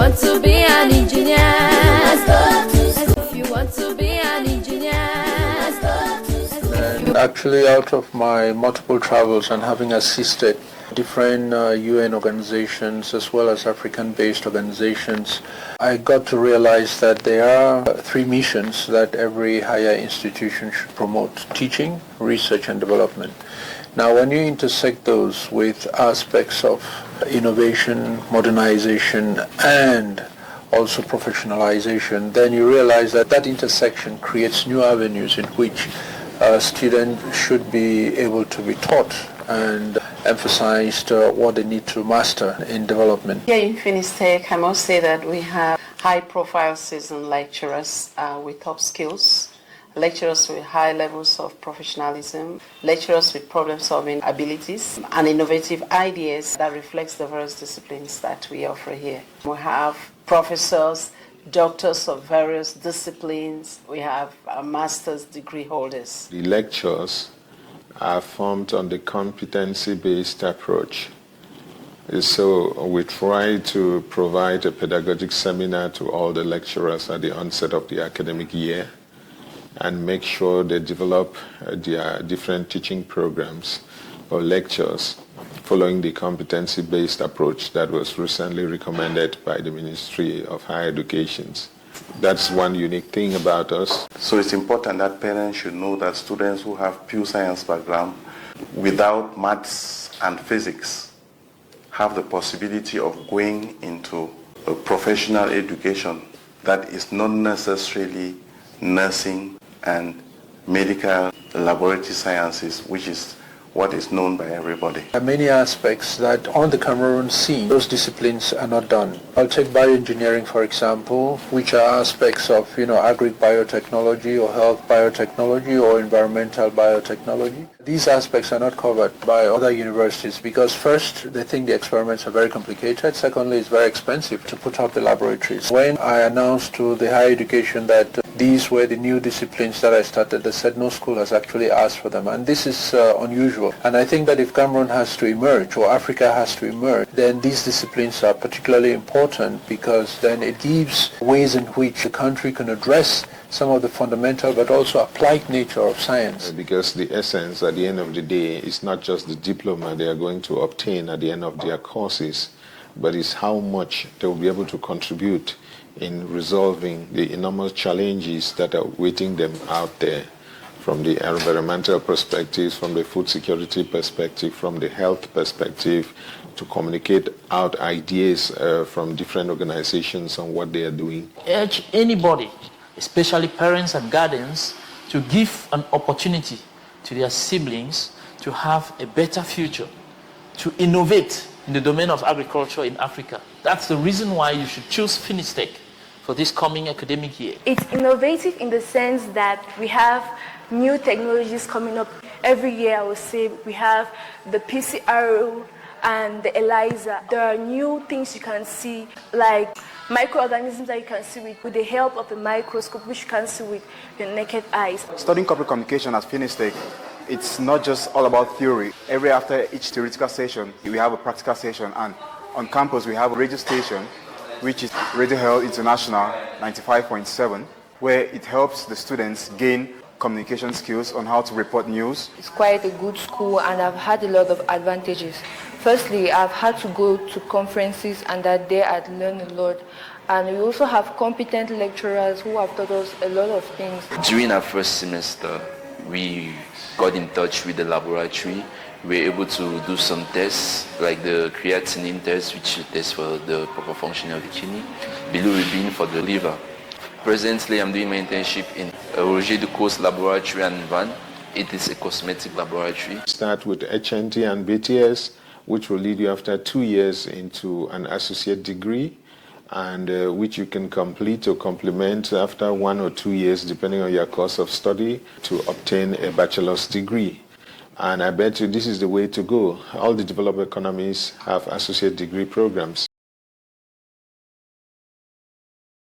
want to be an engineer, if you want to be an engineer. And actually, out of my multiple travels and having assisted different UN organizations as well as African-based organizations, I got to realize that there are three missions that every higher institution should promote: teaching, research, and development. Now, when you intersect those with aspects of innovation, modernization, and also professionalization, then you realize that that intersection creates new avenues in which students should be able to be taught and emphasized what they need to master in development. Here in Finistech, I must say that we have high-profile seasoned lecturers with top skills, lecturers with high levels of professionalism, lecturers with problem-solving abilities, and innovative ideas that reflects the various disciplines that we offer here. We have professors, doctors of various disciplines. We have master's degree holders. The lectures are formed on the competency-based approach. So we try to provide a pedagogic seminar to all the lecturers at the onset of the academic year and make sure they develop their different teaching programs or lectures following the competency-based approach that was recently recommended by the Ministry of Higher Education. That's one unique thing about us. So it's important that parents should know that students who have pure science background without maths and physics have the possibility of going into a professional education that is not necessarily nursing and medical laboratory sciences, which is what is known by everybody. There are many aspects that on the Cameroon scene, those disciplines are not done. I'll take bioengineering, for example, which are aspects of, agri-biotechnology or health biotechnology or environmental biotechnology. These aspects are not covered by other universities because first, they think the experiments are very complicated. Secondly, it's very expensive to put up the laboratories. When I announced to the higher education that these were the new disciplines that I started, they said no school has actually asked for them. And this is unusual. And I think that if Cameroon has to emerge or Africa has to emerge, then these disciplines are particularly important because then it gives ways in which the country can address some of the fundamental but also applied nature of science. Because the essence at the end of the day is not just the diploma they are going to obtain at the end of their courses, but it's how much they will be able to contribute in resolving the enormous challenges that are waiting them out there, from the environmental perspective, from the food security perspective, from the health perspective, to communicate out ideas from different organizations on what they are doing. Urge anybody, especially parents and guardians, to give an opportunity to their siblings to have a better future, to innovate in the domain of agriculture in Africa. That's the reason why you should choose Finistech for this coming academic year. It's innovative in the sense that we have new technologies coming up. Every year, I would say, we have the PCR and the ELISA. There are new things you can see, like microorganisms that you can see with the help of a microscope, which you can see with your naked eyes. Studying corporate communication at Finistech, it's not just all about theory. After each theoretical session, we have a practical session, and on campus we have a radio station, which is Radio Health International 95.7, where it helps the students gain communication skills on how to report news. It's quite a good school and I've had a lot of advantages. Firstly, I've had to go to conferences and that day I'd learned a lot. And we also have competent lecturers who have taught us a lot of things. During our first semester, we got in touch with the laboratory. We were able to do some tests, like the creatinine test, which is a test for the proper function of the kidney, bilirubin for the liver. Presently, I'm doing my internship in Roger de Coast Laboratory and Van. It is a cosmetic laboratory. Start with HNT and BTS, which will lead you after 2 years into an associate degree, and which you can complete or complement after 1 or 2 years, depending on your course of study, to obtain a bachelor's degree. And I bet you this is the way to go. All the developed economies have associate degree programs.